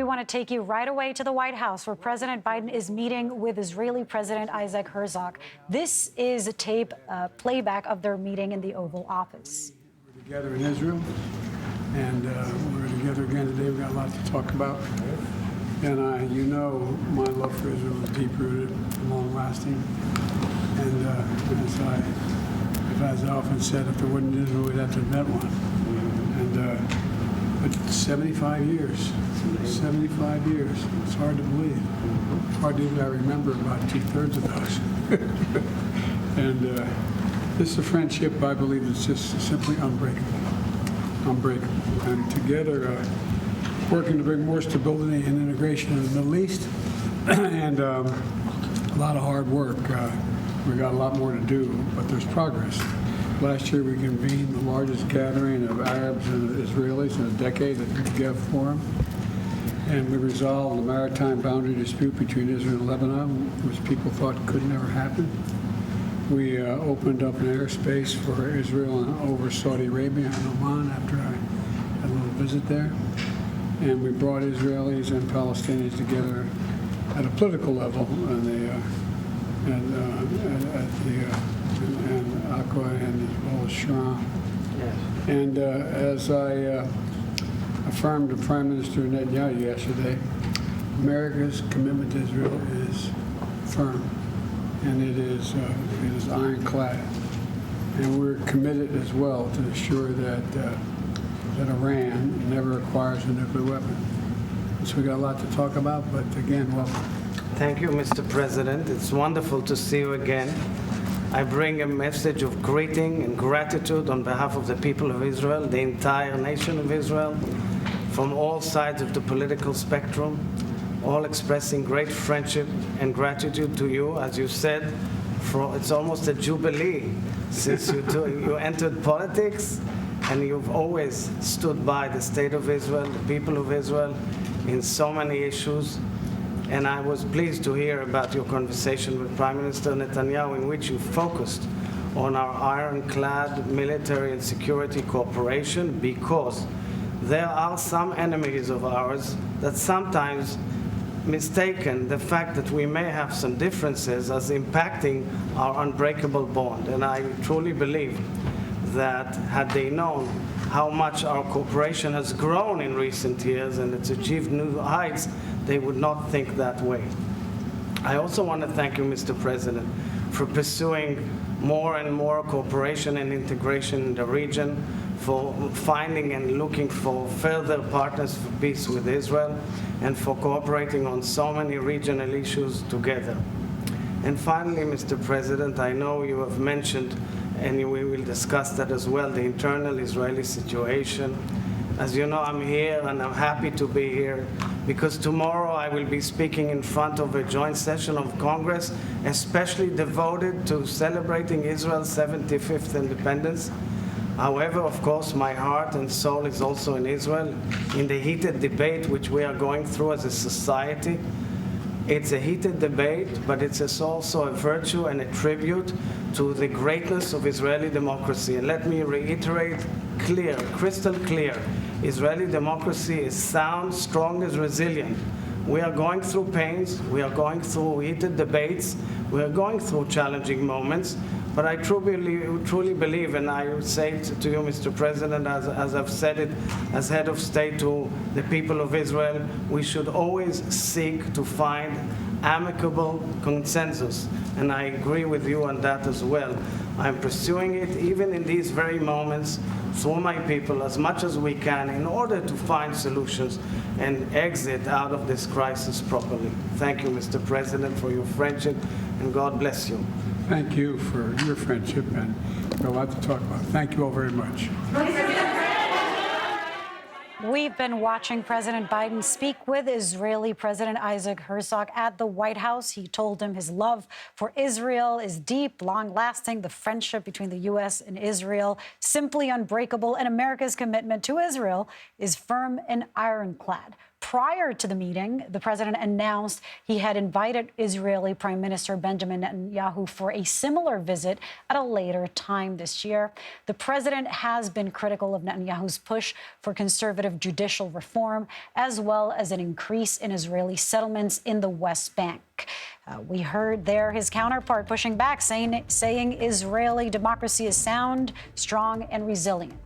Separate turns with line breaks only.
want to take you right away to the White House, where President Biden is meeting with Israeli President Isaac Herzog. This is a tape playback of their meeting in the Oval Office.
We're together in Israel, and we're together again today. We've got a lot to talk about. And you know my love for Israel is deep-rooted, long-lasting. And as I often said, if there wasn't Israel, we'd have to invent one. But 75 years, 75 years. It's hard to believe. It's hard to believe I remember about 2/3 of those. And this is a friendship I believe is just simply unbreakable. Unbreakable. And together, working to bring more stability and integration in the Middle East, and a lot of hard work. We got a lot more to do, but there's progress. Last year we convened the largest gathering of Arabs and Israelis in a decade at the Negev Forum, and we resolved the maritime boundary dispute between Israel and Lebanon, which people thought could never happen. We opened up an airspace for Israel and over Saudi Arabia and Oman after I had a little visit there. And we brought Israelis and Palestinians together at a political level at Aqaba and as well as Shram. Yes. And as I affirmed to Prime Minister Netanyahu yesterday, America's commitment to Israel is firm, and it is ironclad. And we're committed as well to ensure that Iran never acquires a nuclear weapon. So we got a lot to talk about, but again, welcome.
Thank you, Mr. President. It's wonderful to see you again. I bring a message of greeting and gratitude on behalf of the people of Israel, the entire nation of Israel, from all sides of the political spectrum, all expressing great friendship and gratitude to you. As you said, it's almost a jubilee since you entered politics, and you've always stood by the state of Israel, the people of Israel, in so many issues. And I was pleased to hear about your conversation with Prime Minister Netanyahu, in which you focused on our ironclad military and security cooperation, because there are some enemies of ours that sometimes mistaken the fact that we may have some differences as impacting our unbreakable bond. And I truly believe that had they known how much our cooperation has grown in recent years and it's achieved new heights, they would not think that way. I also want to thank you, Mr. President, for pursuing more and more cooperation and integration in the region, for finding and looking for further partners for peace with Israel, and for cooperating on so many regional issues together. And finally, Mr. President, I know you have mentioned, and we will discuss that as well, the internal Israeli situation. As you know, I'm here, and I'm happy to be here, because tomorrow I will be speaking in front of a joint session of Congress, especially devoted to celebrating Israel's 75th independence. However, of course, my heart and soul is also in Israel, in the heated debate which we are going through as a society. It's a heated debate, but it's also a virtue and a tribute to the greatness of Israeli democracy. And let me reiterate clear, crystal clear, Israeli democracy is sound, strong, is resilient. We are going through pains, we are going through heated debates, we are going through challenging moments, but I truly believe, and I would say to you, Mr. President, as I've said it as head of state to the people of Israel, we should always seek to find amicable consensus. And I agree with you on that as well. I'm pursuing it, even in these very moments, through my people, as much as we can, in order to find solutions and exit out of this crisis properly. Thank you, Mr. President, for your friendship, and God bless you.
Thank you for your friendship, and we've got a lot to talk about. Thank you all very much.
We've been watching President Biden speak with Israeli President Isaac Herzog at the White House. He told him his love for Israel is deep, long-lasting. The friendship between the U.S. and Israel simply unbreakable, and America's commitment to Israel is firm and ironclad. Prior to the meeting, the president announced he had invited Israeli Prime Minister Benjamin Netanyahu for a similar visit at a later time this year. The president has been critical of Netanyahu's push for conservative judicial reform, as well as an increase in Israeli settlements in the West Bank. We heard there his counterpart pushing back, saying Israeli democracy is sound, strong, and resilient.